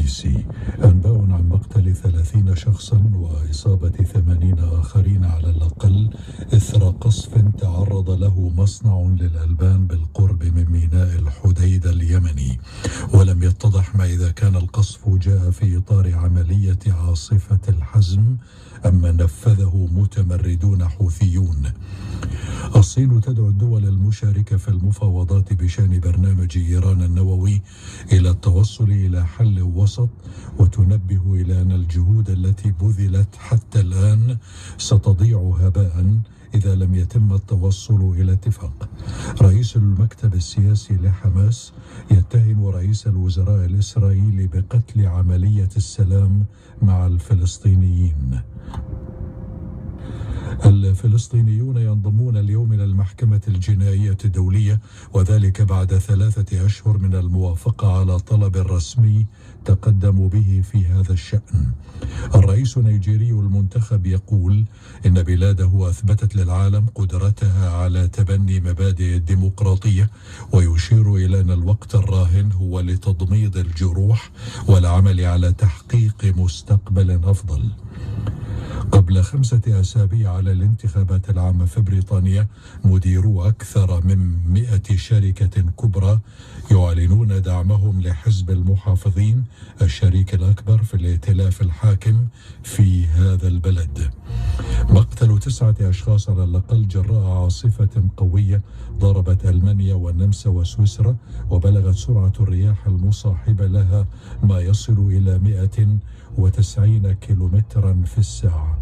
الرئيسي. أنباء عن مقتل 30 شخصا وإصابة 80 آخرين على الأقل إثر قصف تعرض له مصنع للألبان بالقرب من ميناء الحديدة اليمني، ولم يتضح ما إذا كان القصف جاء في إطار عملية عاصفة الحزم أم نفذه متمردون حوثيون. الصين تدعو الدول المشاركة في المفاوضات بشأن برنامج إيران النووي إلى التوصل إلى حل وسط، وتنبه إلى أن الجهود التي بذلت حتى الآن ستضيع هباء إذا لم يتم التوصل إلى اتفاق. رئيس المكتب السياسي لحماس يتهم رئيس الوزراء الإسرائيلي بقتل عملية السلام مع الفلسطينيين. الفلسطينيون ينضمون اليوم إلى المحكمة الجنائية الدولية، وذلك بعد 3 أشهر من الموافقة على طلب رسمي تقدموا به في هذا الشأن. الرئيس النيجيري المنتخب يقول إن بلاده أثبتت للعالم قدرتها على تبني مبادئ الديمقراطية، ويشير إلى أن الوقت الراهن هو لتضميد الجروح والعمل على تحقيق مستقبل أفضل. قبل 5 أسابيع على الانتخابات العامة في بريطانيا، مديرو أكثر من 100 شركة كبرى يعلنون دعمهم لحزب المحافظين الشريك الأكبر في الائتلاف الحاكم في هذا البلد. مقتل 9 أشخاص على الأقل جراء عاصفة قوية ضربت ألمانيا والنمسا وسويسرا، وبلغت سرعة الرياح المصاحبة لها ما يصل إلى 190 كيلومترا في الساعة.